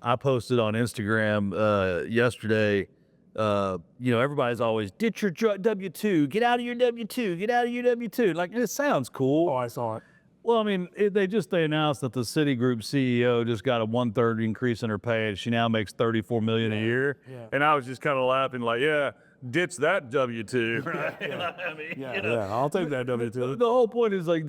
I posted on Instagram yesterday. Everybody's always ditch your W-2, get out of your W-2, get out of your W-2. Like, it sounds cool. Oh, I saw it. Well, I mean, they announced that the Citigroup CEO just got a 1/3 increase in her pay, and she now makes $34 million a year. Yeah. And I was just kind of laughing, like, yeah, ditch that W-2. Right? Yeah. I mean, Yeah, I'll take that W-2. The whole point is like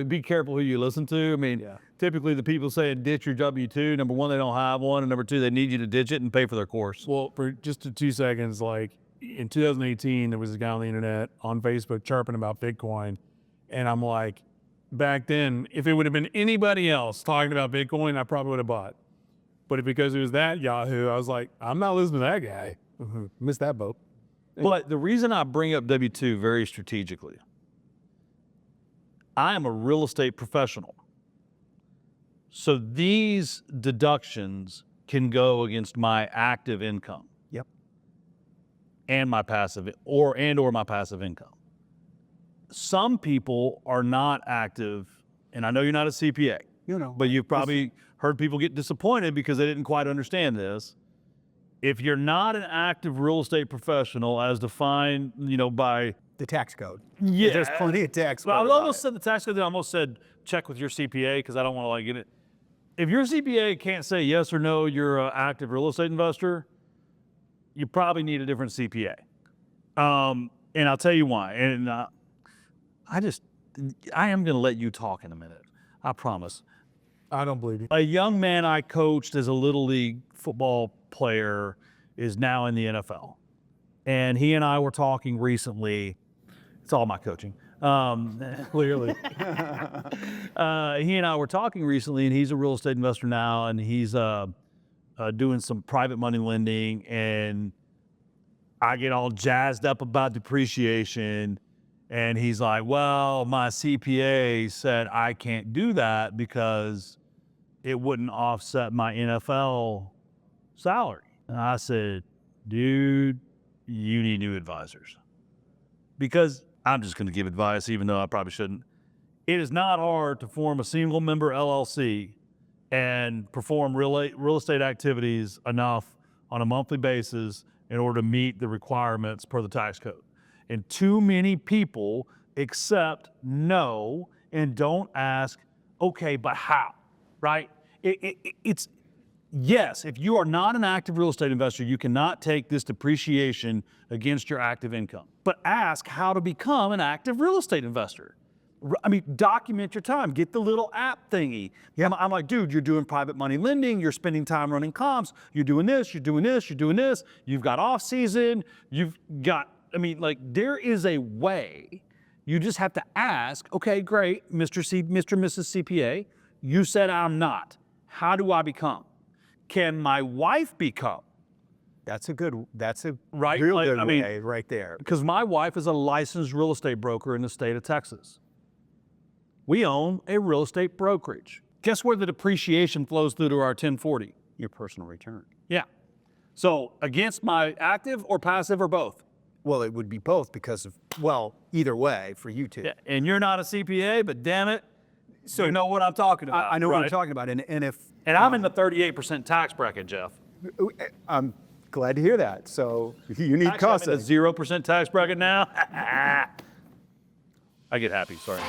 be careful who you listen to. I mean, typically the people saying ditch your W-2, number one, they don't have one, and number two, they need you to ditch it and pay for their course. Well, for just 2 seconds, like in 2018, there was a guy on the internet on Facebook chirping about Bitcoin, and I'm like, back then, if it would have been anybody else talking about Bitcoin, I probably would have bought. But because it was that Yahoo, I was like, I'm not listening to that guy. Missed that boat. But the reason I bring up W-2 very strategically, I am a real estate professional. So these deductions can go against my active income. Yep. And my passive or my passive income. Some people are not active, and I know you're not a CPA. But you've probably heard people get disappointed because they didn't quite understand this. If you're not an active real estate professional as defined, by the tax code. Yeah. There's plenty of tax code. Well, I almost said the tax code, then I almost said check with your CPA because I don't want to get it. If your CPA can't say yes or no, you're an active real estate investor, you probably need a different CPA. And I'll tell you why. And I am going to let you talk in a minute. I promise. I don't believe you. A young man I coached as a little league football player is now in the NFL. And he and I were talking recently. It's all my coaching. Clearly. He and I were talking recently, and he's a real estate investor now, and he's doing some private money lending, and I get all jazzed up about depreciation. And he's like, well, my CPA said I can't do that because it wouldn't offset my NFL salary. And I said, dude, you need new advisors. Because I'm just going to give advice, even though I probably shouldn't. It is not hard to form a single member LLC and perform real estate activities enough on a monthly basis in order to meet the requirements per the tax code. And too many people accept no and don't ask, okay, but how, right? It's yes, if you are not an active real estate investor, you cannot take this depreciation against your active income. But ask how to become an active real estate investor. I mean, document your time. Get the little app thingy. Yeah, I'm like, dude, you're doing private money lending. You're spending time running comps. You're doing this. You're doing this. You're doing this. You've got off season. You've got. There is a way. You just have to ask, okay, great, Mr. and Mrs. CPA, you said I'm not. How do I become? Can my wife become? That's a good right? Real good way right there. Because my wife is a licensed real estate broker in the state of Texas. We own a real estate brokerage. Guess where the depreciation flows through to our 1040? Your personal return. Yeah. So against my active or passive or both? Well, it would be both because of, either way for you two. Yeah, and you're not a CPA, but damn it, so you know what I'm talking about. I know what I'm talking about. And I'm in the 38% tax bracket, Jeff. I'm glad to hear that. So you need costs. I'm in the 0% tax bracket now. I get happy, sorry.